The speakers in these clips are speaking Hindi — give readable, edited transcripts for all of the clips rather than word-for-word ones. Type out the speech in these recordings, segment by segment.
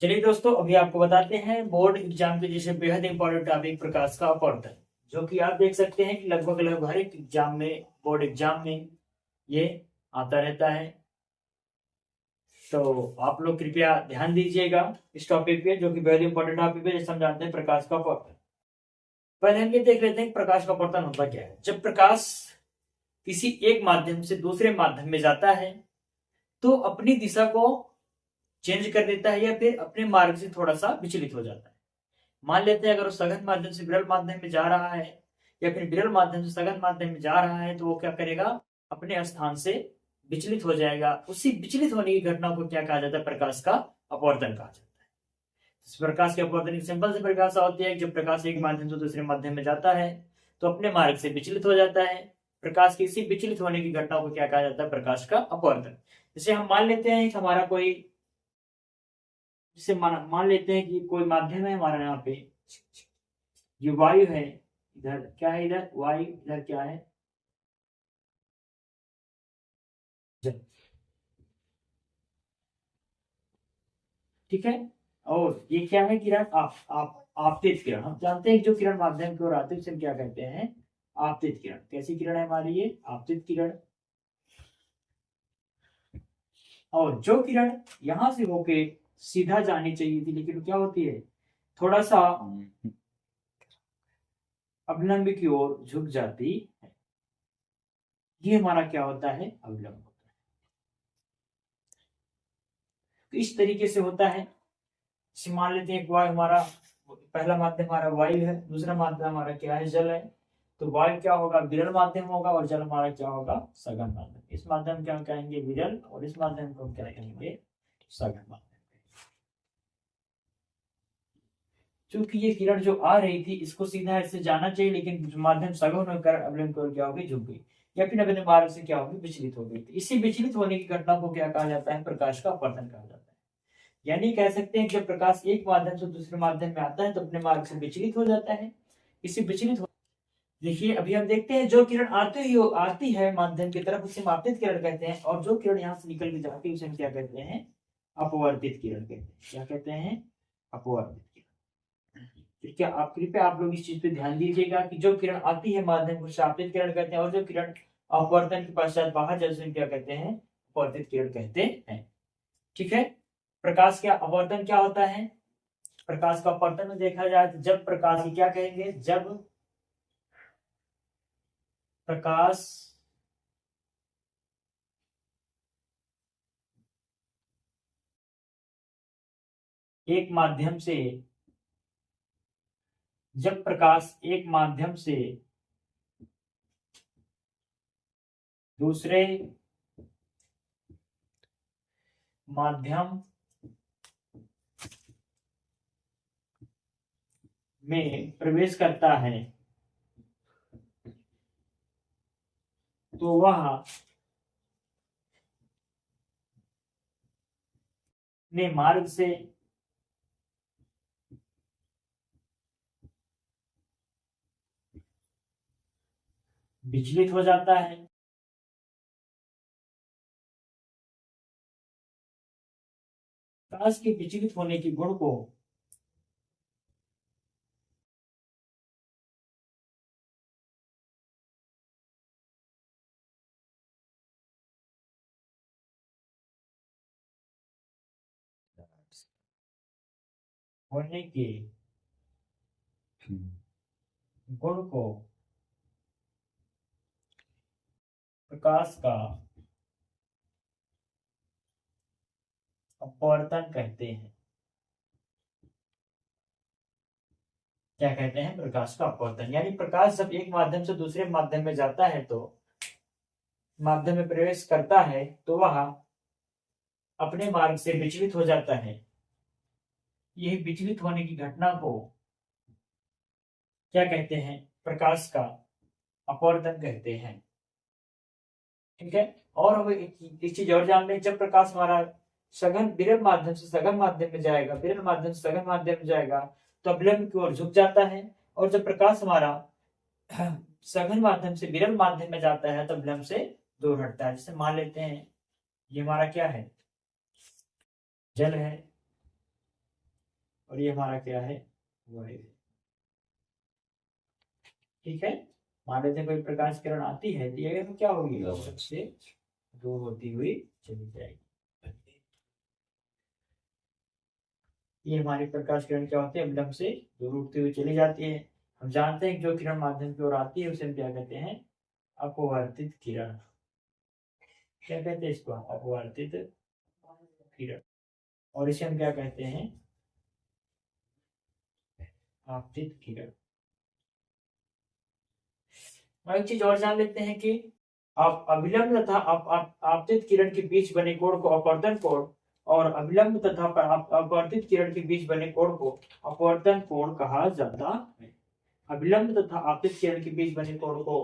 चलिए दोस्तों, अभी आपको बताते हैं बोर्ड एग्जाम के जैसे बेहद इंपॉर्टेंट टॉपिक प्रकाश का अपवर्तन, जो कि आप देख सकते हैं कि लगभग लगभग हर एक एग्जाम में, बोर्ड एग्जाम में ये आता रहता है। तो आप लोग कृपया ध्यान दीजिएगा इस टॉपिक पे, जो कि बेहद इंपॉर्टेंट टॉपिक है। जैसे हम जानते हैं प्रकाश का अपवर्तन, पहले हम ये देख लेते हैं कि प्रकाश का अपवर्तन होता क्या है। जब प्रकाश किसी एक माध्यम से दूसरे माध्यम में जाता है तो अपनी दिशा को चेंज कर देता है या फिर अपने मार्ग से थोड़ा सा विचलित हो जाता है। मान लेते हैं अगर वो सघन माध्यम से विरल माध्यम में जा रहा है या फिर विरल माध्यम से सघन माध्यम में जा रहा है, तो वो क्या करेगा, अपने स्थान से विचलित हो जाएगा। उसी विचलित होने की घटना को क्या कहा जाता है, प्रकाश का अपवर्तन कहा जाता है। इस प्रकाश के अपवर्तन की सिंपल सी परिभाषा होती है कि जब प्रकाश एक माध्यम से दूसरे माध्यम में जाता है तो अपने मार्ग से विचलित हो जाता है। प्रकाश की इसी विचलित होने की घटना को क्या कहा जाता है, प्रकाश का अपवर्तन। जैसे हम मान लेते हैं कि हमारा कोई, जैसे मान लेते हैं कि कोई माध्यम है हमारा, यहाँ पे ये वायु है, इधर क्या है, इधर वायु, इधर क्या है, जल। ठीक है। और ये क्या है, किरण, आप आपतित किरण। हम जानते हैं जो किरण माध्यम की ओर आती है उसे हम क्या कहते हैं, आपतित किरण। कैसी किरण है हमारी ये, आपतित किरण। और जो किरण यहां से होके सीधा जानी चाहिए थी, लेकिन क्या होती है, थोड़ा सा अवलंब की ओर झुक जाती है, ये हमारा क्या होता है, अवलंब होता है। तो इस तरीके से होता है। जैसे मान लेते हैं वायु हमारा, पहला माध्यम हमारा वायु है, दूसरा माध्यम हमारा क्या है, जल है। तो वायु क्या होगा, विरल माध्यम होगा, और जल हमारा क्या होगा, सघन माध्यम। इस माध्यम को हम कहेंगे विरल और इस माध्यम को हम क्या कहेंगे, सघन माध्यम। क्योंकि ये किरण जो आ रही थी इसको सीधा ऐसे जाना चाहिए, लेकिन माध्यम सघन होकर अवलंब की ओर क्या होगी, झुक गई, या फिर अपने मार्ग से क्या होगी, विचलित हो गई। इसी विचलित होने की घटना को क्या कहा जाता है, प्रकाश का अपवर्तन कहा जाता है। यानी कह सकते हैं जब प्रकाश एक माध्यम से दूसरे माध्यम में आता है तो अपने मार्ग से विचलित हो जाता है। इसी विचलित हो, देखिए अभी हम देखते हैं जो किरण आती है माध्यम की तरफ उसे हम आपतित किरण कहते हैं, और जो किरण यहाँ से निकल के जाती है उसे हम क्या कहते हैं, अपवर्तित किरण कहते हैं। क्या कहते हैं, अपवर्तित किरण। ठीक है, आप कृपया आप लोग इस चीज पे ध्यान दीजिएगा कि जो किरण आती है माध्यम को उसे आपतित किरण कहते हैं, और जो किरण अपवर्तन के पश्चात बाहर जाए उसे क्या कहते हैं, अपवर्तित किरण कहते हैं। ठीक है। प्रकाश का अपवर्तन क्या होता है, प्रकाश का अपवर्तन में देखा जाए तो जब प्रकाश की क्या कहेंगे, जब प्रकाश एक माध्यम से, जब प्रकाश एक माध्यम से दूसरे माध्यम में प्रवेश करता है तो वह अपने मार्ग से विचलित हो जाता है। प्रकाश के विचलित होने की गुण को होने के गुण को प्रकाश का अपवर्तन कहते हैं। क्या कहते हैं, प्रकाश का अपवर्तन। यानी प्रकाश जब एक माध्यम से दूसरे माध्यम में जाता है तो माध्यम में प्रवेश करता है तो वह अपने मार्ग से विचलित हो जाता है। यही विचलित होने की घटना को क्या कहते हैं, प्रकाश का अपवर्तन कहते हैं। ठीक है। और हम एक चीज और जान लें, जब प्रकाश हमारा सघन विरल माध्यम से सघन माध्यम में जाएगा, विरल माध्यम से सघन माध्यम में जाएगा तो अवलंब की ओर झुक जाता है। और जब प्रकाश हमारा सघन माध्यम से विरल माध्यम में जाता है तो अवलंब से दूर हटता है। जैसे मान लेते हैं ये हमारा क्या है, जल है, और ये हमारा क्या है, वायु है। ठीक है, मान लेते हैं कोई प्रकाश किरण आती है तो ये क्या होगी, सबसे दूर होती हुई चली जाएगी। ये हमारी प्रकाश किरण क्या होती है, विलंब से दूर उठती हुई चली जाती है। हम जानते हैं कि जो किरण माध्यम की ओर आती है उसे हम क्या कहते हैं, अपवर्तित किरण। क्या कहते हैं इसको, अपवर्तित किरण। और इसे हम क्या कहते हैं, आपतित किरण। और एक चीज और जान लेते हैं कि आप अभिलंब तथा आपतित किरण के बीच बने कोण को अपवर्तन कोण, और अभिलंब तथा अपवर्तित किरण के बीच बने कोण को अपवर्तन कोण कहा जाता है। अभिलंब तथा आपतित किरण के बीच बने कोण को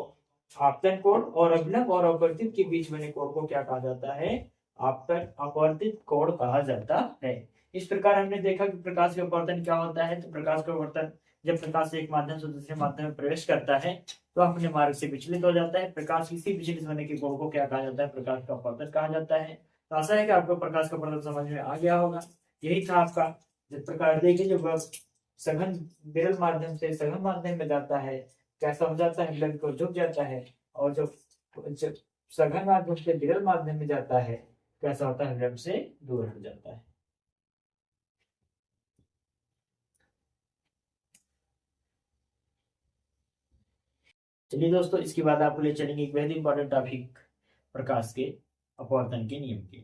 आपतन कोण, और अभिलंब और अपवर्तित के बीच बने कोण को क्या कहा जाता है, आपतन अपवर्तित कोण कहा जाता है। इस प्रकार हमने देखा कि प्रकाश का अपवर्तन क्या होता है। तो प्रकाश का अपवर्तन, जब प्रकाश एक माध्यम से दूसरे माध्यम में प्रवेश करता है तो अपने मार्ग से विचलित हो जाता है। प्रकाश किसी विचलित होने के गुण को क्या कहा जाता है, प्रकाश का अपवर्तन कहा जाता है। तो आशा है कि आपको प्रकाश का अपवर्तन समझ में आ गया होगा। यही था आपका, जिस प्रकार देखिए जब सघन विरल माध्यम से सघन माध्यम में जाता है कैसा हो जाता है, विलंब को झुक जाता है। और जब सघन माध्यम से विरल माध्यम में जाता है कैसा होता है, विलंब से दूर हट जाता है। चलिए दोस्तों, इसके बाद आपको ले चलेंगे एक बेहद इंपॉर्टेंट टॉपिक, प्रकाश के अपवर्तन के नियम के।